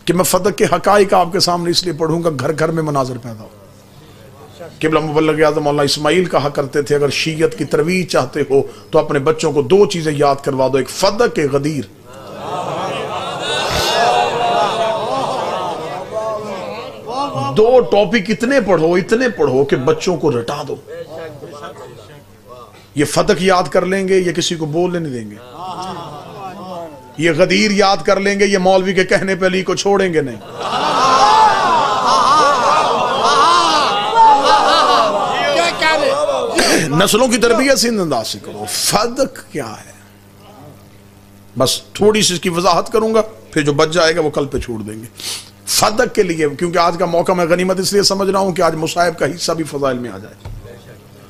کہ میں فدق کے حقائق آپ کے سامنے اس لیے پڑھوں گا گھر گھر میں مناظر پیدا ہو۔ قبلہ مبلغ اعظم مولانا اسماعیل کہا کرتے تھے اگر شیعت کی ترویج چاہتے ہو تو اپنے بچوں کو دو چیزیں یاد کروا دو، ایک فدق، ایک غدیر۔ دو ٹاپک اتنے پڑھو کہ بچوں کو رٹا دو۔ یہ فدق یاد کر لیں گے، یہ کسی کو بولنے نہیں دیں گے۔ یہ غدیر یاد کر لیں گے، یہ مولوی کے کہنے پہ علی کو چھوڑیں گے نہیں۔ نسلوں کی تربیت سے انداز سے کرو۔ فدق کیا ہے؟ بس تھوڑی سی اس کی وضاحت کروں گا، پھر جو بچ جائے گا وہ کل پہ چھوڑ دیں گے۔ فدق کے لیے، کیونکہ آج کا موقع میں غنیمت اس لیے سمجھ رہا ہوں کہ آج مصائب کا حصہ بھی فضائل میں آ جائے۔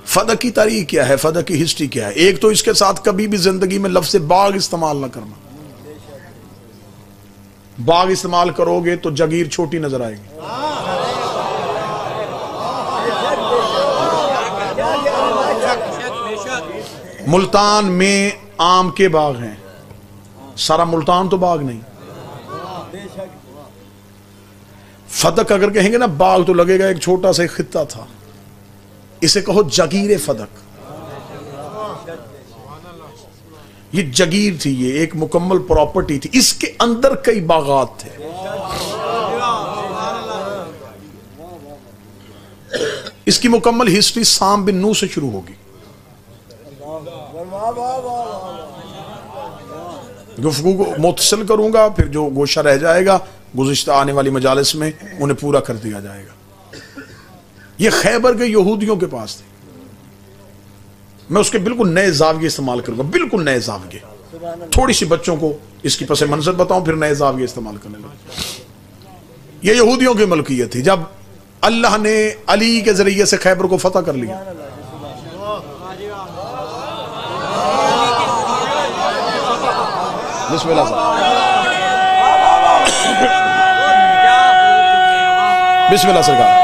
فدق کی تاریخ کیا ہے، فدق کی ہسٹری کیا ہے؟ ایک تو اس کے ساتھ کبھی بھی زندگی میں لفظ باغ استعمال نہ کرنا۔ باغ استعمال کرو گے تو جگیر چھوٹی نظر آئے گی۔ ملتان میں آم کے باغ ہیں، سارا ملتان تو باغ نہیں۔ فدق اگر کہیں گے نا باغ تو لگے گا ایک چھوٹا سا خطہ تھا، اسے کہو جگیر فدق۔ یہ جگیر تھی، یہ ایک مکمل پراپرٹی تھی، اس کے اندر کئی باغات تھے۔ اس کی مکمل ہسٹری سام بن نوح سے شروع ہوگی۔ گفتگو کو متصل کروں گا، پھر جو گوشہ رہ جائے گا گزشتہ آنے والی مجالس میں انہیں پورا کر دیا جائے گا۔ یہ خیبر کے یہودیوں کے پاس تھے۔ میں اس کے بالکل نئے زاویے استعمال کروں گا، بالکل نئے زاویے۔ تھوڑی سی بچوں کو اس کی پس منظر بتاؤں، پھر نئے زاویے استعمال کرنے لگا۔ یہ یہودیوں کی ملکیت تھی۔ جب اللہ نے علی کے ذریعے سے خیبر کو فتح کر لیا، بسم اللہ بسم اللہ سرکار۔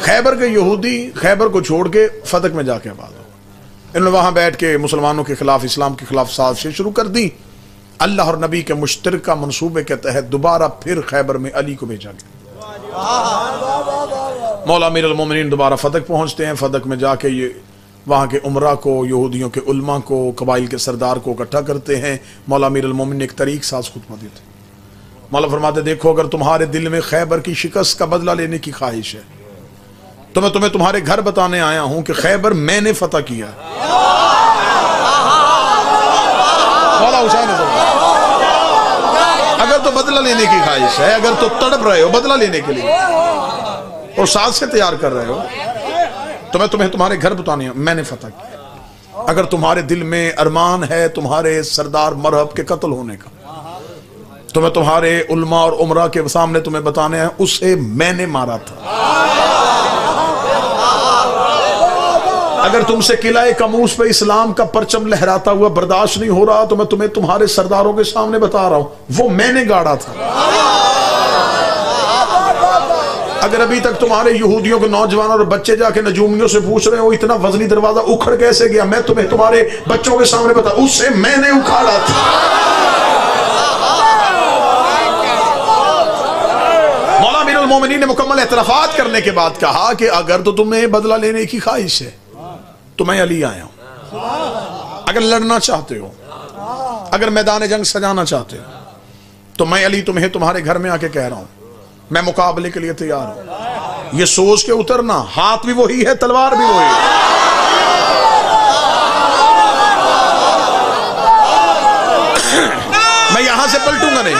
خیبر کے یہودی خیبر کو چھوڑ کے فدق میں جا کے آباد ہو۔ انہوں نے وہاں بیٹھ کے مسلمانوں کے خلاف، اسلام کے خلاف سازشیں شروع کر دی۔ اللہ اور نبی کے مشترکہ منصوبے کے تحت دوبارہ پھر خیبر میں علی کو بھیجا گیا۔ مولا امیر المومنین دوبارہ فدق پہنچتے ہیں۔ فدق میں جا کے یہ وہاں کے عمرہ کو، یہودیوں کے علماء کو، قبائل کے سردار کو اکٹھا کرتے ہیں۔ مولا امیر المومنین نے ایک طریق ساز خطبہ دیتے ہیں۔ مولا فرماتے دیکھو اگر تمہارے دل میں خیبر کی شکست کا بدلہ لینے کی خواہش ہے تو میں تمہیں تمہارے گھر بتانے آیا ہوں کہ خیبر میں نے فتح کیا۔ مولا حسین اگر تو بدلہ لینے کی خواہش ہے، اگر تو تڑپ رہے ہو بدلہ لینے کے لیے اور ساز سے تیار کر رہے ہو تو میں تمہیں تمہارے گھر بتانے میں نے فتح کیا۔ اگر تمہارے دل میں ارمان ہے تمہارے سردار مرحب کے قتل ہونے کا تو میں تمہارے علماء اور عمرہ کے سامنے تمہیں بتانے ہیں اسے میں نے مارا تھا۔ اگر تم سے قلعہ کموس پہ اسلام کا پرچم لہراتا ہوا برداشت نہیں ہو رہا تو میں تمہیں تمہارے سرداروں کے سامنے بتا رہا ہوں وہ میں نے گاڑا تھا۔ اگر ابھی تک تمہارے یہودیوں کے نوجوان اور بچے جا کے نجومیوں سے پوچھ رہے ہو اتنا وزنی دروازہ اکھڑ کیسے گیا، میں تمہیں تمہارے بچوں کے سامنے بتا اسے میں نے اکھاڑا تھا۔ مولا امیر المومنین نے مکمل اعترافات کرنے کے بعد کہا کہ اگر تو تمہیں بدلہ لینے کی خواہش ہے تو میں علی آیا ہوں۔ اگر لڑنا چاہتے ہو، اگر میدان جنگ سجانا چاہتے ہو تو میں علی تمہیں تمہارے گھر میں آ کے کہہ رہا ہوں میں مقابلے کے لیے تیار ہوں۔ یہ سوچ کے اترنا ہاتھ بھی وہی ہے تلوار بھی وہی ہے۔ میں یہاں سے پلٹوں گا نہیں،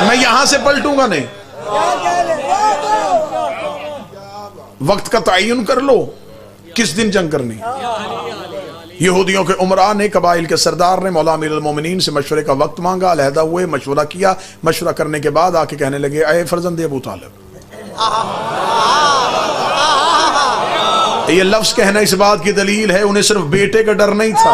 میں یہاں سے پلٹوں گا نہیں۔ وقت کا تعین کر لو کس دن جنگ کرنی۔ یہودیوں کے عمراء نے، قبائل کے سردار نے مولا امیر المومنین سے مشورے کا وقت مانگا، علیحدہ ہوئے، مشورہ کیا۔ مشورہ کرنے کے بعد آ کے کہنے لگے اے فرزند ابو طالب، یہ لفظ کہنا اس بات کی دلیل ہے انہیں صرف بیٹے کا ڈر نہیں تھا،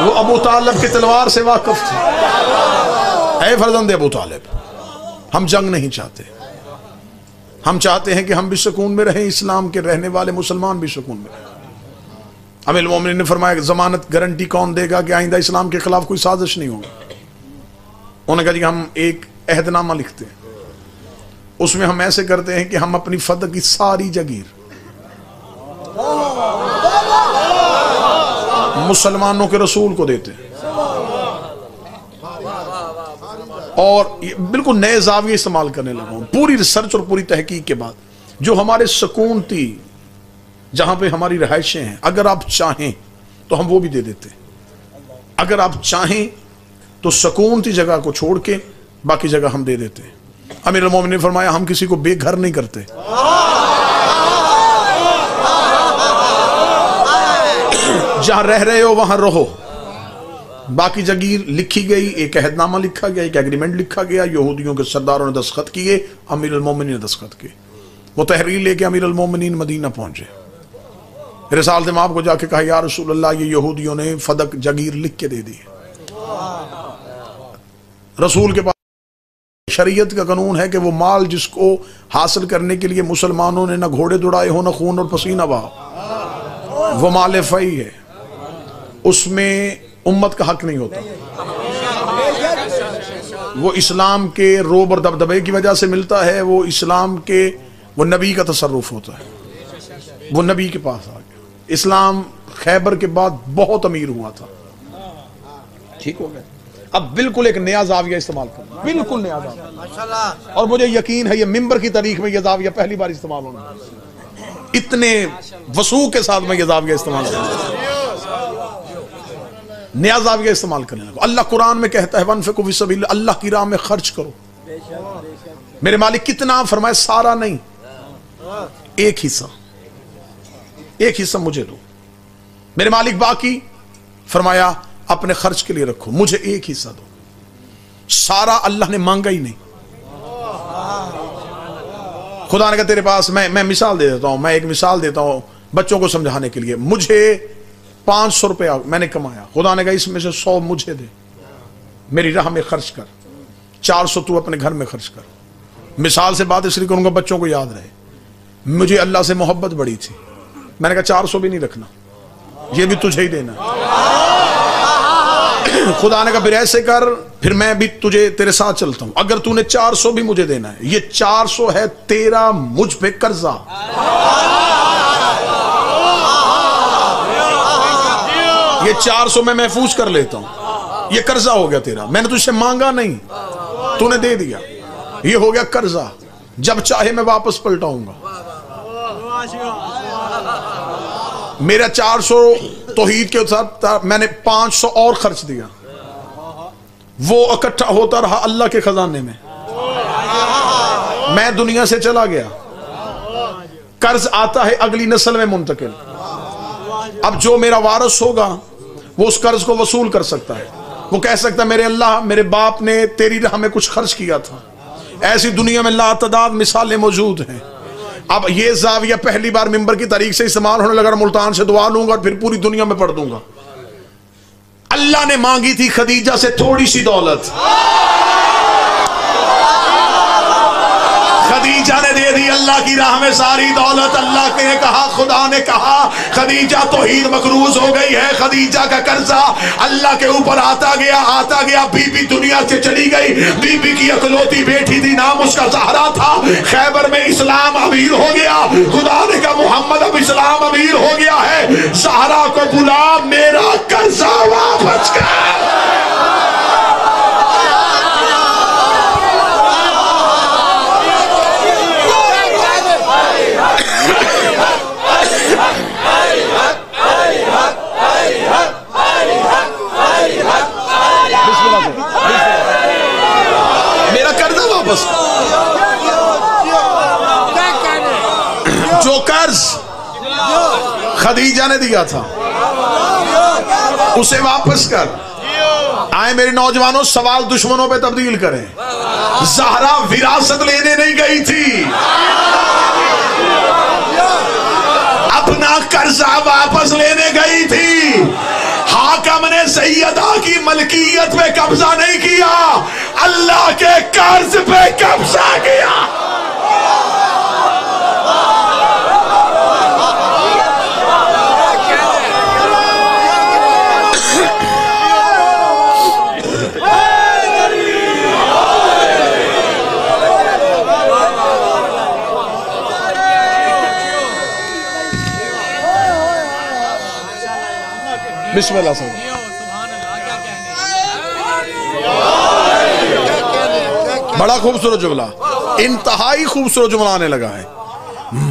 وہ ابو طالب کی تلوار سے واقف تھے۔ اے فرزند ابو طالب، ہم جنگ نہیں چاہتے، ہم چاہتے ہیں کہ ہم بھی سکون میں رہیں، اسلام کے رہنے والے مسلمان بھی سکون میں رہیں۔ امیر المومنین نے فرمایا کہ ضمانت گارنٹی کون دے گا کہ آئندہ اسلام کے خلاف کوئی سازش نہیں ہوگی؟ انہوں نے کہا جی ہم ایک عہد نامہ لکھتے ہیں، اس میں ہم ایسے کرتے ہیں کہ ہم اپنی فتح کی ساری جگیر مسلمانوں کے رسول کو دیتے ہیں، اور بالکل نئے زاویے استعمال کرنے لگا ہوں پوری ریسرچ اور پوری تحقیق کے بعد۔ جو ہمارے سکون تھی جہاں پہ ہماری رہائشیں ہیں، اگر آپ چاہیں تو ہم وہ بھی دے دیتے ہیں۔ اگر آپ چاہیں تو سکون تھی جگہ کو چھوڑ کے باقی جگہ ہم دے دیتے ہیں۔ امیر المومنین نے فرمایا ہم کسی کو بے گھر نہیں کرتے، جہاں رہ رہے ہو وہاں رہو۔ باقی جگیر لکھی گئی، ایک عہد نامہ لکھا گیا، ایک ایگریمنٹ لکھا گیا، یہودیوں کے سرداروں نے دستخط کیے، امیر المومنین نے دستخط کیے۔ وہ تحریر لے کے امیر المومنین مدینہ پہنچے، رسالت امام کو جا کے کہا یا رسول اللہ یہ یہودیوں نے فدق جگیر لکھ کے دے دی۔ رسول کے پاس شریعت کا قانون ہے کہ وہ مال جس کو حاصل کرنے کے لیے مسلمانوں نے نہ گھوڑے دوڑائے ہو نہ خون اور پسینہ بہا، وہ مال فیء ہے، اس میں امت کا حق نہیں ہوتا، وہ اسلام کے روب اور دبدبے کی وجہ سے ملتا ہے، وہ اسلام کے وہ نبی کا تصرف ہوتا ہے، وہ نبی کے پاس آ گیا۔ اسلام خیبر کے بعد بہت امیر ہوا تھا، ٹھیک ہو گیا۔ اب بالکل ایک نیا زاویہ استعمال کرنا، بالکل نیا زاویہ، اور مجھے یقین ہے یہ ممبر کی تاریخ میں یہ زاویہ پہلی بار استعمال ہونا، اتنے وسوع کے ساتھ میں یہ زاویہ استعمال کرنا، نیا زاویہ استعمال کرنے لگا۔ اللہ قرآن میں کہتا ہے وَانفِقُوا فِي سَبِيلِ اللَّهِ، اللہ کی راہ میں خرچ کرو۔ میرے مالک کتنا؟ فرمایا سارا نہیں، ایک حصہ، ایک حصہ مجھے دو۔ میرے مالک باقی؟ فرمایا اپنے خرچ کے لیے رکھو، مجھے ایک حصہ دو۔ سارا اللہ نے مانگا ہی نہیں۔ خدا نے کہا تیرے پاس میں مثال دے دیتا ہوں، میں ایک مثال دیتا ہوں بچوں کو سمجھانے کے لیے۔ مجھے 500 روپے میں نے کمایا، خدا نے کہا اس میں سے 100 مجھے دے، میری راہ میں خرچ کر، 400 تو اپنے گھر میں خرچ کر۔ مثال سے بات اس لیے کروں گا بچوں کو یاد رہے، مجھے اللہ سے محبت بڑی تھی، میں نے کہا 400 بھی نہیں رکھنا، یہ بھی تجھے ہی دینا۔ خدا نے کہا پھر ایسے کر، پھر میں بھی تیرے ساتھ چلتا ہوں، اگر تو نے 400 بھی مجھے دینا ہے، یہ 400 ہے تیرا مجھ پہ قرضہ۔ یہ 400 میں محفوظ کر لیتا ہوں، یہ قرضہ ہو گیا تیرا، میں نے تجھ سے مانگا نہیں، تو نے دے دیا، یہ ہو گیا قرضہ، جب چاہے میں واپس پلٹاؤں گا۔ میرا 400 توحید کے ساتھ میں نے 500 اور خرچ دیا، وہ اکٹھا ہوتا رہا اللہ کے خزانے میں، میں دنیا سے چلا گیا، قرض آتا ہے اگلی نسل میں منتقل۔ اب جو میرا وارث ہوگا وہ اس قرض کو وصول کر سکتا ہے، وہ کہہ سکتا ہے میرے اللہ میرے باپ نے تیری راہ میں کچھ خرچ کیا تھا۔ ایسی دنیا میں لا تعداد مثالیں موجود ہیں۔ اب یہ زاویہ پہلی بار ممبر کی تاریخ سے استعمال ہونے لگا، ملتان سے دعا لوں گا اور پھر پوری دنیا میں پڑھ دوں گا۔ اللہ نے مانگی تھی خدیجہ سے تھوڑی سی دولت، خدیجہ نے دے دی اللہ کی راہ میں ساری دولت۔ اللہ نے کہا، خدا نے کہا خدیجہ توحید مقروض ہو گئی ہے، خدیجہ کا قرضہ اللہ کے اوپر آتا گیا، بی بی دنیا سے چلی گئی، بی بی کی اکلوتی بیٹی تھی، نام اس کا زہرا تھا، خیبر میں اسلام امیر ہو گیا، خدا نے کہا محمد اب اسلام امیر ہو گیا ہے، زہرا کو بلا میرا قرضہ واپس کر۔ میرا قرضہ واپس، جو قرض خدیجہ نے دیا تھا اسے واپس کر۔ آئے میرے نوجوانوں، سوال دشمنوں پہ تبدیل کریں۔ زہرا وراثت لینے نہیں گئی تھی، اپنا قرضہ واپس لینے گئی تھی۔ حاکم نے سیدہ کی ملکیت پہ قبضہ نہیں کیا، اللہ کے قرض پہ قبضہ کیا۔ بسم اللہ سے بڑا خوبصورت جملہ، انتہائی خوبصورت جملہ آنے لگا ہے۔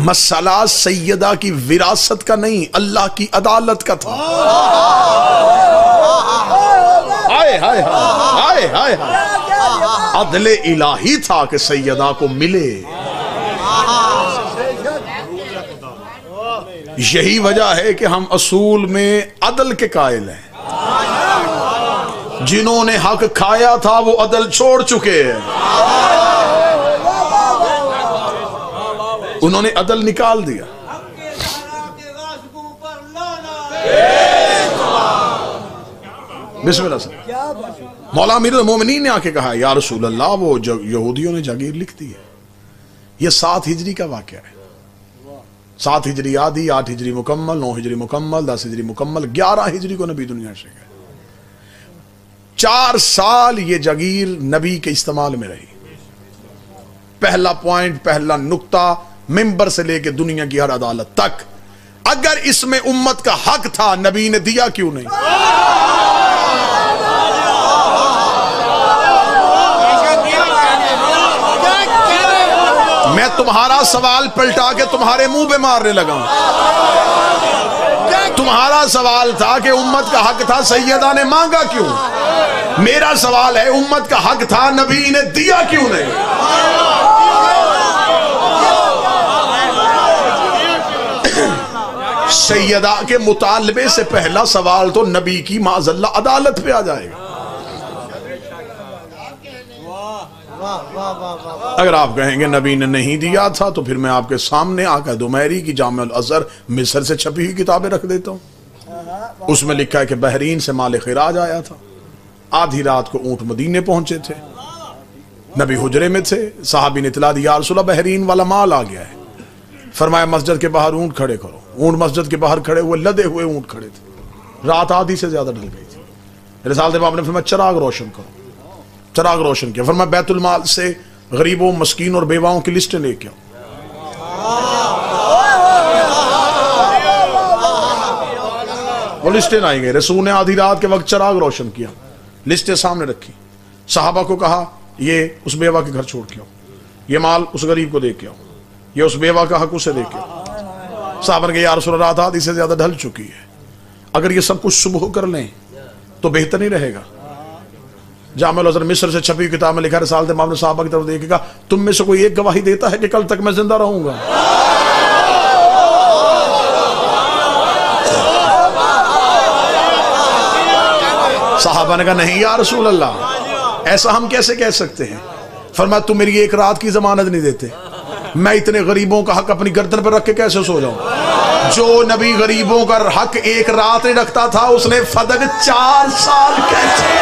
مسئلہ سیدہ کی وراثت کا نہیں، اللہ کی عدالت کا تھا۔ ہائے ہائے ہائے ہائے ہائے، عدل الہی تھا کہ سیدہ کو ملے۔ یہی وجہ ہے کہ ہم اصول میں عدل کے قائل ہیں۔ جنہوں نے حق کھایا تھا وہ عدل چھوڑ چکے ہیں، انہوں نے عدل نکال دیا۔ بسم اللہ سے مولا امیر المومنین نے آ کے کہا یا رسول اللہ وہ یہودیوں نے جاگیر لکھ دی ہے۔ یہ 7 ہجری کا واقعہ ہے، 7 ہجری آدھی، 8 ہجری مکمل، 9 ہجری مکمل، 10 ہجری مکمل، 11 ہجری کو نبی دنیا سے گئے۔ 4 سال یہ جاگیر نبی کے استعمال میں رہی۔ پہلا پوائنٹ، پہلا نقطہ، ممبر سے لے کے دنیا کی ہر عدالت تک، اگر اس میں امت کا حق تھا نبی نے دیا کیوں نہیں؟ میں تمہارا سوال پلٹا کے تمہارے منہ پہ مارنے لگا ہوں۔ تمہارا سوال تھا کہ امت کا حق تھا، سیدہ نے مانگا کیوں؟ میرا سوال ہے امت کا حق تھا، نبی نے دیا کیوں نہیں؟ سیدہ کے مطالبے سے پہلا سوال تو نبی کی معاذ اللہ عدالت پہ آ جائے گا۔ اگر آپ کہیں گے نبی نے نہیں دیا تھا تو پھر میں آپ کے سامنے آقا دمیری کی جامع الازہر مصر سے چھپی ہوئی کتابیں رکھ دیتا ہوں۔ اس میں لکھا ہے کہ بحرین سے مال خراج آیا تھا، آدھی رات کو اونٹ مدینے پہنچے تھے، نبی حجرے میں تھے، صحابی نے اطلاع دی یا رسول اللہ بحرین والا مال آ گیا ہے۔ فرمایا مسجد کے باہر اونٹ کھڑے کرو۔ اونٹ مسجد کے باہر کھڑے ہوئے، لدے ہوئے اونٹ کھڑے تھے، رات آدھی سے زیادہ ڈھل گئی تھی۔ رسالت باب نے فرمایا چراغ روشن کرو، چراغ روشن کیا۔ فرمایا بیت المال سے غریبوں، مسکین اور بیواؤں کی لسٹیں لے کے آؤ۔ وہ لسٹیں لائیں گے۔ رسول نے آدھی رات کے وقت چراغ روشن کیا، لسٹیں سامنے رکھی، صحابہ کو کہا یہ اس بیوہ کے گھر چھوڑ کے آؤ، یہ مال اس غریب کو دے کے آؤ، یہ اس بیوہ کا حق اسے دے کے آؤ۔ صحابہ نے کہا یا رسول اللہ رات آدھی سے زیادہ ڈھل چکی ہے، اگر یہ سب کچھ صبح کر لیں تو بہتر نہیں رہے گا۔ جامع الازہر مصر سے چھپی کتاب میں لکھا ہے رسالت امام نے صحابہ کی طرف دیکھے گا تم میں سے کوئی ایک گواہی دیتا ہے کہ کل تک میں زندہ رہوں گا؟ صحابہ نے کہا نہیں یا رسول اللہ، ایسا ہم کیسے کہہ سکتے ہیں؟ فرمایا تم میری ایک رات کی ضمانت نہیں دیتے، میں اتنے غریبوں کا حق اپنی گردن پر رکھ کے کیسے سو جاؤں؟ جو نبی غریبوں کا حق ایک رات نہیں رکھتا تھا اس نے فدق 4 سال کیسے؟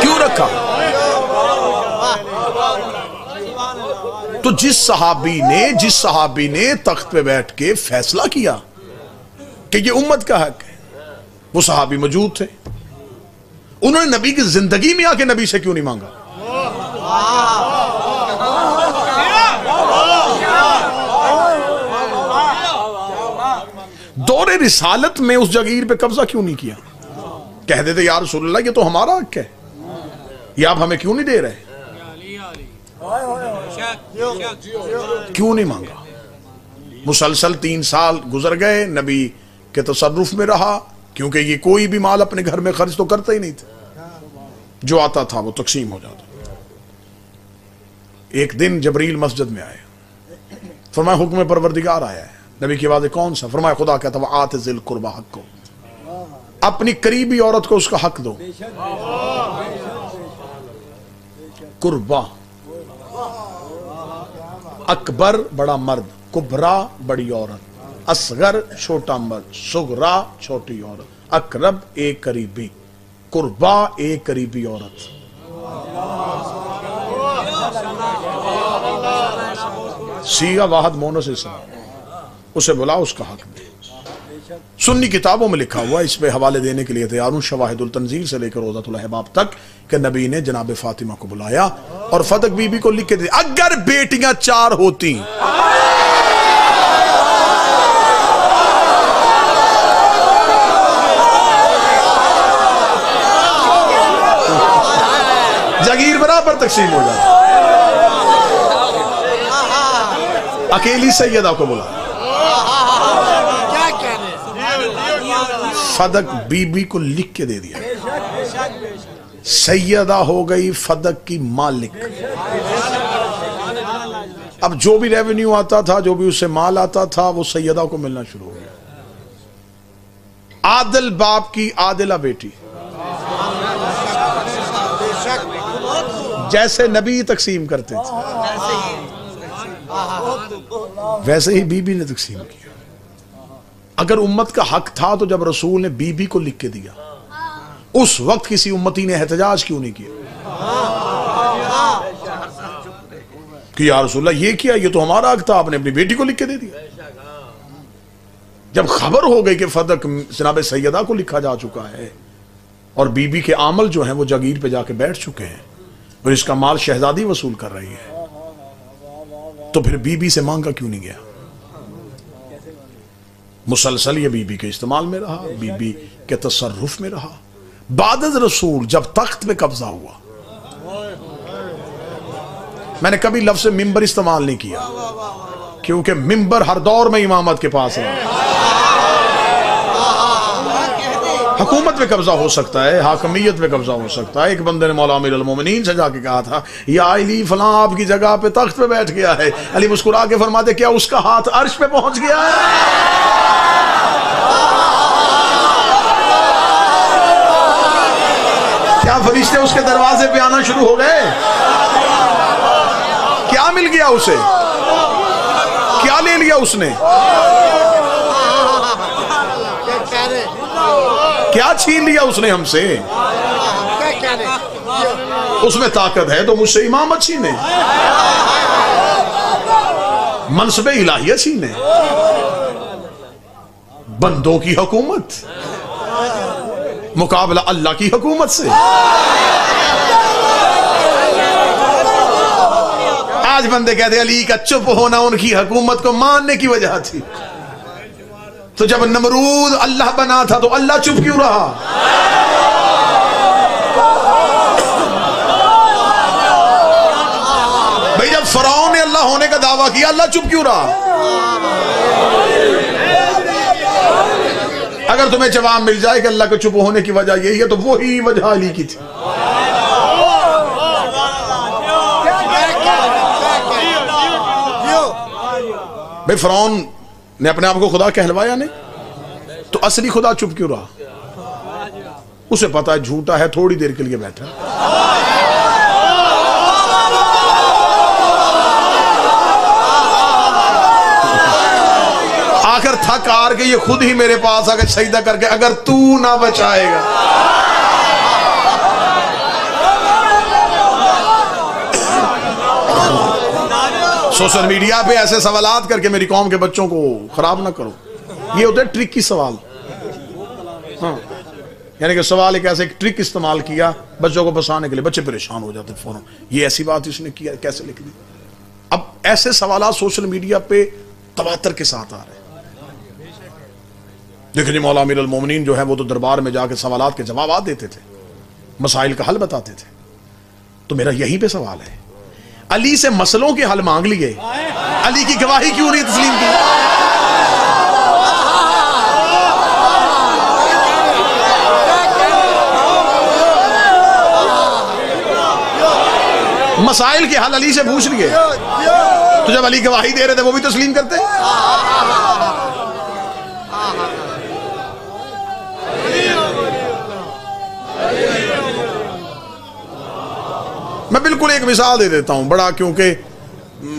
کیوں رکھا؟ تو جس صحابی نے تخت پہ بیٹھ کے فیصلہ کیا کہ یہ امت کا حق ہے، وہ صحابی موجود تھے، انہوں نے نبی کی زندگی میں آ کے نبی سے کیوں نہیں مانگا؟ دور رسالت میں اس جاگیر پہ قبضہ کیوں نہیں کیا؟ کہہ دیتے یا رسول اللہ یہ تو ہمارا حق ہے، یہ آپ ہمیں کیوں نہیں دے رہے؟ کیوں نہیں مانگا؟ مسلسل 3 سال گزر گئے، نبی کے تصرف میں رہا، کیونکہ یہ کوئی بھی مال اپنے گھر میں خرچ تو کرتا ہی نہیں تھا، جو آتا تھا وہ تقسیم ہو جاتا۔ ایک دن جبریل مسجد میں آئے، فرمایا حکم پروردگار آیا ہے۔ نبی کی آواز کون سا؟ فرمایا خدا کہتا ہے آت ذی القربی حق کو، اپنی قریبی عورت کو اس کا حق دو۔ قربا اکبر بڑا مرد، کبرا بڑی عورت، اصغر چھوٹا مرد، صغرا چھوٹی عورت، اقرب ایک قریبی، قربا ایک قریبی عورت۔ سیغہ واحد مونس اسم، اسے بلا اس کا حق دے۔ سنی کتابوں میں لکھا ہوا، اس پہ حوالے دینے کے لیے تیار ہوں، شواہد التنزیل سے لے کر روضۃ الاحباب تک، کہ نبی نے جناب فاطمہ کو بلایا اور فتق بی بی کو لکھ کے دیا اگر بیٹیاں 4 ہوتی جاگیر برابر تقسیم ہو جاتی، اکیلی سیدہ کو بلا، فدق بی بی کو لکھ کے دے دیا، سیدہ ہو گئی فدق کی مالک۔ اب جو بھی ریونیو آتا تھا، جو بھی اس سے مال آتا تھا، وہ سیدہ کو ملنا شروع ہو گیا۔ عادل باپ کی عادلہ بیٹی، جیسے نبی تقسیم کرتے تھے ویسے ہی بی بی نے تقسیم کیا۔ اگر امت کا حق تھا تو جب رسول نے بی بی کو لکھ کے دیا، اس وقت کسی امتی نے احتجاج کیوں نہیں کیا کہ یا رسول اللہ یہ کیا، یہ تو ہمارا حق تھا، آپ نے اپنی بیٹی کو لکھ کے دے دیا۔ جب خبر ہو گئی کہ فدق جناب سیدہ کو لکھا جا چکا ہے اور بی بی کے عامل جو ہیں وہ جاگیر پہ جا کے بیٹھ چکے ہیں اور اس کا مال شہزادی وصول کر رہی ہے، تو پھر بی بی سے مانگا کیوں نہیں گیا؟ مسلسل یہ بی بی کے استعمال میں رہا، بی بی کے تصرف میں رہا۔ بعد از رسول جب تخت پہ قبضہ ہوا، میں نے کبھی لفظ ممبر استعمال نہیں کیا کیونکہ ممبر ہر دور میں امامت کے پاس ہے۔ حکومت پہ قبضہ ہو سکتا ہے، حاکمیت پہ قبضہ ہو سکتا ہے۔ ایک بندے نے مولا امیر المومنین سے جا کے کہا تھا یا علی فلاں آپ کی جگہ پہ تخت پہ بیٹھ گیا ہے، علی مسکرا کے فرماتے کیا اس کا ہاتھ عرش پہ پہنچ گیا ہے؟ کیا فرشتے اس کے دروازے پہ آنا شروع ہو گئے؟ کیا مل گیا اسے؟ کیا لے لیا اس نے؟ کیا چھین لیا اس نے ہم سے؟ اس میں طاقت ہے تو مجھ سے امامت چھینے، منصب الہیہ چھینے، بندوں کی حکومت مقابلہ اللہ کی حکومت سے۔ آج بندے کہتے ہیں علی کا چپ ہونا ان کی حکومت کو ماننے کی وجہ تھی، تو جب نمرود اللہ بنا تھا تو اللہ چپ کیوں رہا؟ بھئی جب فرعون نے اللہ ہونے کا دعویٰ کیا اللہ چپ کیوں رہا؟ اگر تمہیں جواب مل جائے کہ اللہ کو چپ ہونے کی وجہ یہی ہے تو وہی وجہ علی کی تھی۔ بھئی فرعون نے اپنے آپ کو خدا کہلوایا نہیں تو اصلی خدا چپ کیوں رہا؟ اسے پتا ہے جھوٹا ہے، تھوڑی دیر کے لیے بیٹھا۔ آخر تھک ہار کے یہ خود ہی میرے پاس آگے سجدہ کر کے اگر تو نہ بچائے گا۔ سوشل میڈیا پہ ایسے سوالات کر کے میری قوم کے بچوں کو خراب نہ کرو، یہ ہوتا ہے ٹرک کی سوال۔ ہاں یعنی کہ سوال ایک ایسے ایک ٹرک استعمال کیا بچوں کو بسانے کے لیے، بچے پریشان ہو جاتے فوراً، یہ ایسی بات اس نے کیا کیسے لکھ دی؟ اب ایسے سوالات سوشل میڈیا پہ تواتر کے ساتھ آ رہے ہیں۔ دیکھیں جی مولا امیر المومنین جو ہے وہ تو دربار میں جا کے سوالات کے جوابات دیتے تھے، مسائل کا حل بتاتے تھے۔ تو میرا یہیں پہ سوال ہے، علی سے مسئلوں کے حل مانگ لیے، علی کی گواہی کیوں نہیں تسلیم کی؟ مسائل کے حل علی سے پوچھ لیے تو جب علی گواہی دے رہے تھے وہ بھی تسلیم کرتے۔ میں بالکل ایک مثال دے دیتا ہوں، بڑا کیونکہ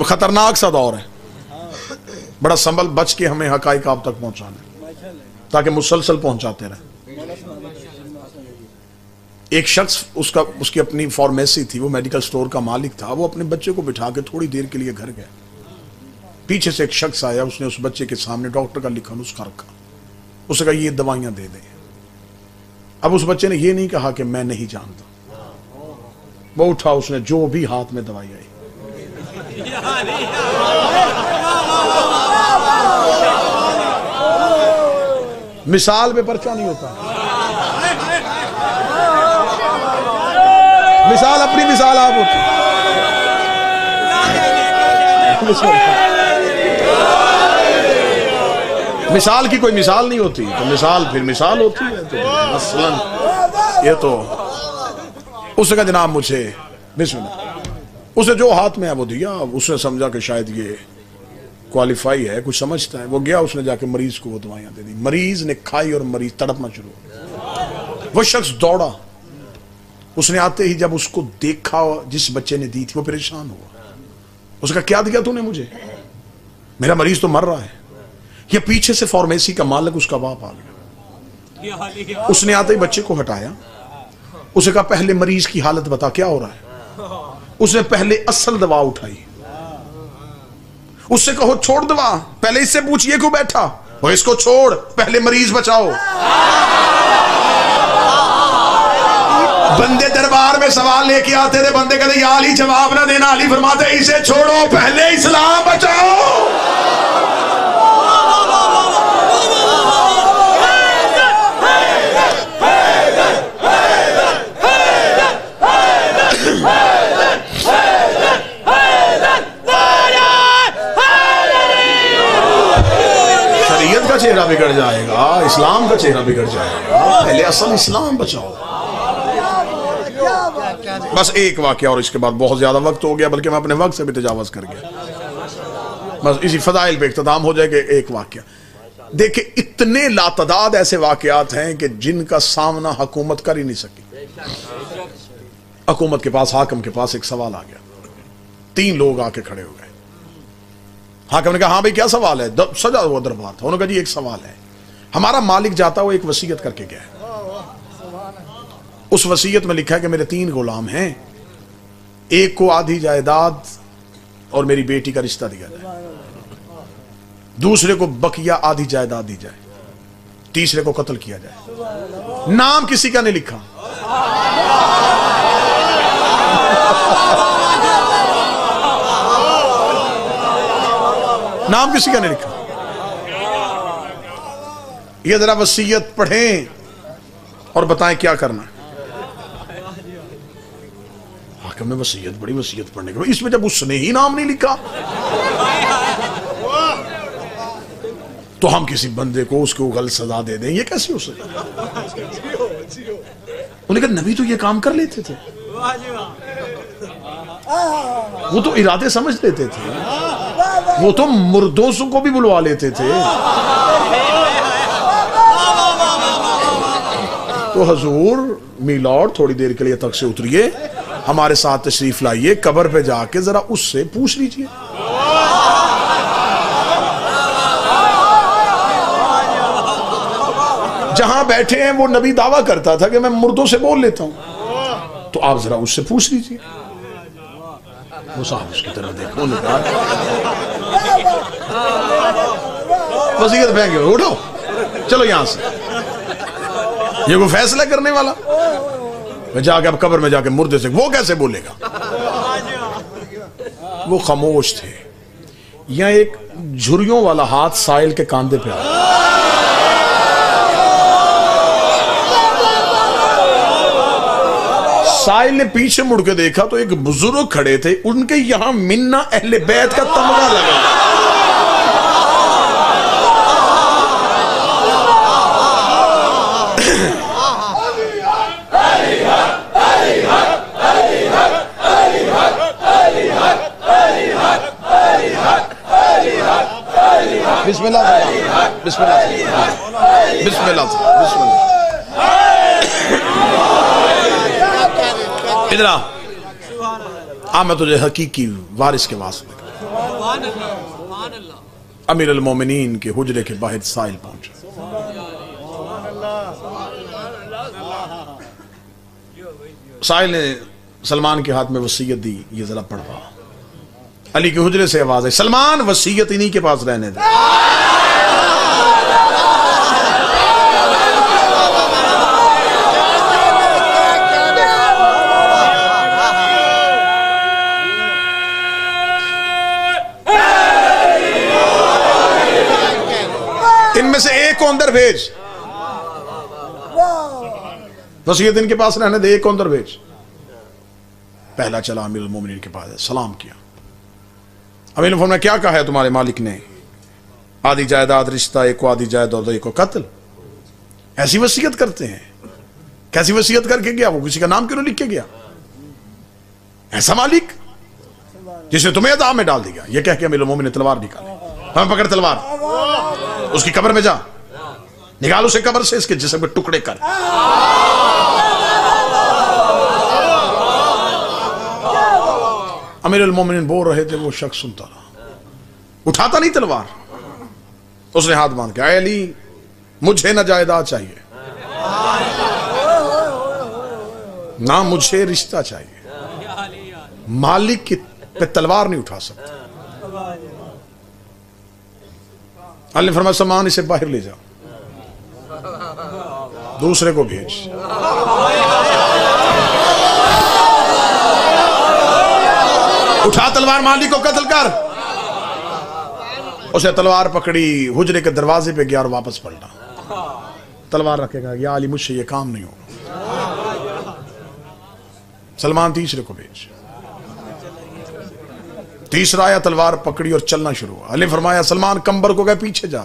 خطرناک سا دور ہے، بڑا سنبھل بچ کے ہمیں حقائق آپ تک پہنچانا تاکہ مسلسل پہنچاتے رہیں۔ ایک شخص اس کی اپنی فارمیسی تھی، وہ میڈیکل سٹور کا مالک تھا، وہ اپنے بچے کو بٹھا کے تھوڑی دیر کے لیے گھر گیا، پیچھے سے ایک شخص آیا، اس نے اس بچے کے سامنے ڈاکٹر کا لکھا نسخہ رکھا، اس نے کہا یہ دوائیاں دے دیں. اب اس بچے نے یہ نہیں کہا کہ میں نہیں جانتا. وہ اٹھا, اس نے جو بھی ہاتھ میں دوائی آئی, مثال پہ پرچہ نہیں ہوتا, مثال اپنی مثال آپ ہوتی. مثال کی کوئی مثال نہیں ہوتی, تو مثال پھر مثال ہوتی ہے. تو مثلا یہ تو اس نے کہا جناب مجھے بسم اللہ, اسے جو ہاتھ میں ہے وہ دیا. اس نے سمجھا کہ شاید یہ کوالیفائی ہے, کچھ سمجھتا ہے. وہ گیا, اس نے جا کے مریض کو وہ دوائیاں دے دی. مریض نے کھائی اور مریض تڑپنا شروع ہو. وہ شخص دوڑا, اس نے آتے ہی جب اس کو دیکھا جس بچے نے دی تھی, وہ پریشان ہوا. اس نے کہا کیا دیا تو نے مجھے, میرا مریض تو مر رہا ہے. یہ پیچھے سے فارمیسی کا مالک اس کا باپ آ گیا. اس نے آتے ہی بچے کو ہٹایا. اس نے کہا پہلے مریض کی حالت بتا کیا ہو رہا ہے. اس نے پہلے اصل دوا اٹھائی. اس سے کہو چھوڑ دوا, پہلے اس سے پوچھئے کیوں بیٹھا, وہ اس کو چھوڑ, پہلے مریض بچاؤ. بندے دربار میں سوال لے کے آتے تھے, بندے کہتے یا علی جواب نہ دینا, علی فرماتے اسے چھوڑو, پہلے اسلام بچاؤ. شریعت کا چہرہ بگڑ جائے گا, اسلام کا چہرہ بگڑ جائے گا. پہلے اصل اسلام بچاؤ. بس ایک واقعہ, اور اس کے بعد بہت زیادہ وقت ہو گیا, بلکہ میں اپنے وقت سے بھی تجاوز کر گیا. بس اسی فضائل پہ اختتام ہو جائے کہ ایک واقعہ دیکھیں, اتنے لاتعداد ایسے واقعات ہیں کہ جن کا سامنا حکومت کر ہی نہیں سکی. حکومت کے پاس, حاکم کے پاس ایک سوال آ گیا. 3 لوگ آ کے کھڑے ہو گئے. حاکم نے کہا ہاں بھئی کیا سوال ہے, سجا ہوا دربار تھا. انہوں نے کہا جی ایک سوال ہے, ہمارا مالک جاتا ہوا ایک وصیت کر کے گیا ہے. اس وصیت میں لکھا ہے کہ میرے 3 غلام ہیں, ایک کو آدھی جائیداد اور میری بیٹی کا رشتہ دیا جائے, دوسرے کو بقیہ آدھی جائیداد دی جائے, تیسرے کو قتل کیا جائے. نام کسی کا نہیں لکھا. نام کسی کا نہیں لکھا. یہ ذرا وصیت پڑھیں اور بتائیں کیا کرنا ہے. حاکم نے وصیت بڑی, وصیت پڑھنے کے بعد اس میں جب اس نے ہی نام نہیں لکھا تو ہم کسی بندے کو اس کو غلط سزا دے دیں, یہ کیسے ہو سکتا. انہوں نے کہا نبی تو یہ کام کر لیتے تھے, وہ تو ارادے سمجھ لیتے تھے, وہ تو مردوں کو بھی بلوا لیتے تھے. تو حضور میلاد تھوڑی دیر کے لیے تک سے اتریے, ہمارے ساتھ تشریف لائیے, قبر پہ جا کے ذرا اس سے پوچھ لیجئے. جہاں بیٹھے ہیں وہ نبی دعویٰ کرتا تھا کہ میں مردوں سے بول لیتا ہوں, تو آپ ذرا اس سے پوچھ لیجئے. وہ صاحب اس کی طرف دیکھو, وصیت پھینک گئے, اٹھو چلو یہاں سے. یہ کوئی فیصلہ کرنے والا, میں جا کے اب قبر میں جا کے مردے سے وہ کیسے بولے گا. وہ خاموش تھے. یہاں ایک جھریوں والا ہاتھ سائل کے کاندھے پہ آیا. سائل نے پیچھے مڑ کے دیکھا تو ایک بزرگ کھڑے تھے, ان کے یہاں منا اہل بیت کا تمغہ لگا. بسم اللہ بسم اللہ بسم اللہ بسم اللہ. ادھر آ, میں تجھے حقیقی وارث کے واسطے. امیر المومنین کے حجرے کے باہر سائل پہنچا. سائل نے سلمان کے ہاتھ میں وصیت دی, یہ ذرا پڑھوا. علی کے حجرے سے آواز ہے, سلمان وصیت انہی کے پاس رہنے دے. میں سے ایک کو اندر بھیج، وصیت ان کے پاس رہنے دے، ایک کو اندر بھیج۔ پہلا چلا امیر المومنین کے پاس، سلام کیا۔ امیر المومنین نے کیا کہا ہے تمہارے مالک نے؟ آدھی جائیداد رشتہ، ایک کو آدھی جائیداد، ایک کو قتل۔ ایسی وصیت کرتے ہیں؟ کیسی وصیت کر کے گیا وہ؟ کسی کا نام کیوں نہیں لکھ کے گیا؟ ایسا مالک جس نے تمہیں عذاب میں ڈال دیا۔ یہ کہہ کے امیر المومنین نے تلوار نکالی، ہمیں پکڑ تلوار، اس کی قبر میں جا، نکال اسے قبر سے، اس کے جسم کے ٹکڑے کر۔ امیر المومنین بول رہے تھے، وہ شخص سنتا رہا، اٹھاتا نہیں تلوار۔ اس نے ہاتھ باندھ کے، اے علی مجھے نہ جائیداد چاہیے، نہ مجھے رشتہ چاہیے، مالک کی پہ تلوار نہیں اٹھا سکتا۔ اللہ نے فرمایا سامان اسے باہر لے جا، دوسرے کو بھیج۔ اٹھا تلوار، مالک کو قتل کر۔ اسے تلوار پکڑی، حجرے کے دروازے پہ گیا اور واپس پلٹا، تلوار رکھے گا، یا علی مجھ سے یہ کام نہیں ہوگا۔ سلمان تیسرے کو بھیج۔ تیسرا آیا، تلوار پکڑی اور چلنا شروع ہوا۔ علی فرمایا سلمان کمبر کو گئے پیچھے جا،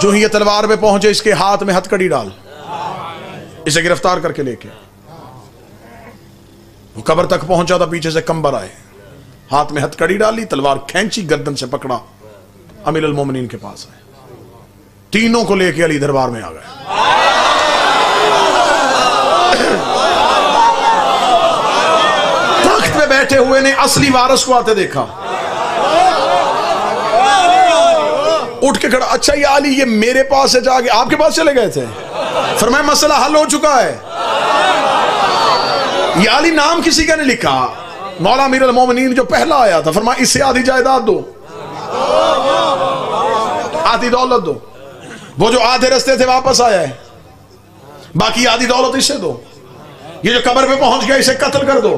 جو ہی یہ تلوار پہ پہنچے اس کے ہاتھ میں ہتھ کڑی ڈال، اسے گرفتار کر کے لے کے۔ وہ قبر تک پہنچا تھا، پیچھے سے کمبر آئے، ہاتھ میں ہتھ کڑی ڈالی، تلوار کھینچی، گردن سے پکڑا، امیر المومنین کے پاس آئے، تینوں کو لے کے علی دربار میں آ گئے۔ تخت پہ بیٹھے ہوئے نے اصلی وارث کو آتے دیکھا، اٹھ کے کھڑا، اچھا یہ علی یہ میرے پاس سے جا کے آپ کے پاس چلے گئے تھے؟ فرمایا مسئلہ حل ہو چکا ہے۔ یہ علی نام کسی کا نہیں لکھا، مولا امیر المومنین جو پہلا آیا تھا فرمایا اس سے آدھی جائیداد دو، آدھی دولت دو، وہ جو آدھے رستے تھے واپس آیا ہے، باقی آدھی دولت اسے دو، یہ جو قبر پہ پہنچ گیا اسے قتل کر دو۔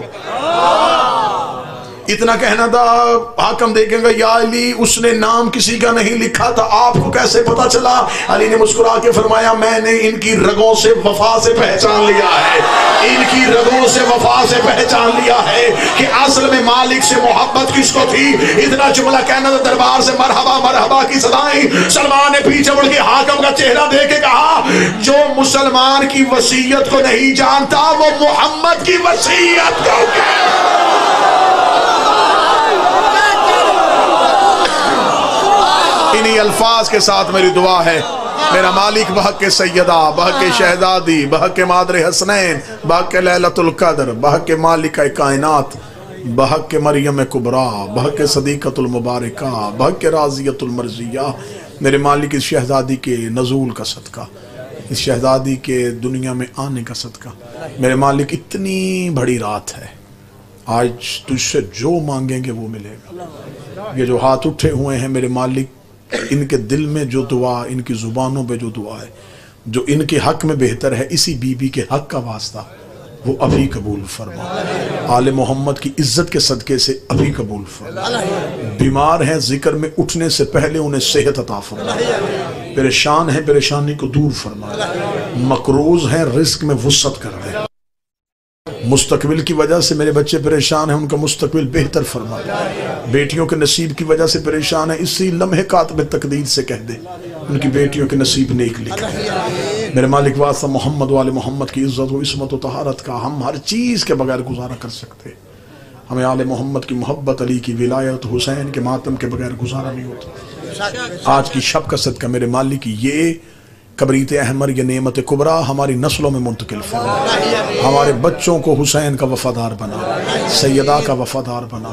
اتنا کہنا تھا، حاکم دیکھیں گا یا علی اس نے نام کسی کا نہیں لکھا تھا، آپ کو کیسے پتا چلا؟ علی نے مسکرا کے فرمایا میں نے ان کی رگوں سے وفا سے پہچان لیا ہے، ان کی رگوں سے وفا سے پہچان لیا ہے کہ اصل میں مالک سے محبت کس کو تھی۔ اتنا جملہ کہنا تھا، دربار سے مرحبا مرحبا کی صدائیں۔ سلمان نے پیچھے مڑ کے حاکم کا چہرہ دیکھ کے کہا جو مسلمان کی وصیت کو نہیں جانتا وہ محمد کی وصیت کو انہی الفاظ کے ساتھ میری دعا ہے، میرا مالک بحق سیدہ، بحق شہزادی، بحق مادر حسنین، بحق لیلۃ القدر، بحق مالک کائنات، بحق مریم کبریٰ، بحق صدیقۃ المبارکہ، بحق راضیۃ المرضیہ، میرے مالک اس شہزادی کے نزول کا صدقہ، اس شہزادی کے دنیا میں آنے کا صدقہ، میرے مالک اتنی بڑی رات ہے، آج تجھ سے جو مانگیں گے وہ ملے گا۔ یہ جو ہاتھ اٹھے ہوئے ہیں میرے مالک، ان کے دل میں جو دعا، ان کی زبانوں پہ جو دعا ہے، جو ان کے حق میں بہتر ہے، اسی بی بی کے حق کا واسطہ وہ ابھی قبول فرما، آل محمد کی عزت کے صدقے سے ابھی قبول فرما۔ بیمار ہیں ذکر میں اٹھنے سے پہلے انہیں صحت عطا فرما، پریشان ہیں پریشانی کو دور فرما، مقروض ہیں رزق میں وسعت کر دے، مستقبل کی وجہ سے میرے بچے پریشان ہیں ان کا مستقبل بہتر فرما، بیٹیوں کے نصیب کی وجہ سے پریشان ہیں اسی لمحے کاتب تقدیر سے کہہ دے ان کی بیٹیوں کے نصیب نیک لکھ دے۔ میرے مالک واسطہ محمد و آل محمد کی عزت و عصمت و طہارت کا ہم ہر چیز کے بغیر گزارا کر سکتے، ہمیں آل محمد کی محبت، علی کی ولایت، حسین کے ماتم کے بغیر گزارا نہیں ہوتا۔ آج کی شب کا صدقہ میرے مالک یہ کبریت احمر، یہ نعمت کبریٰ ہماری نسلوں میں منتقل فرما، ہمارے بچوں کو حسین کا وفادار بنا، سیدہ کا وفادار بنا،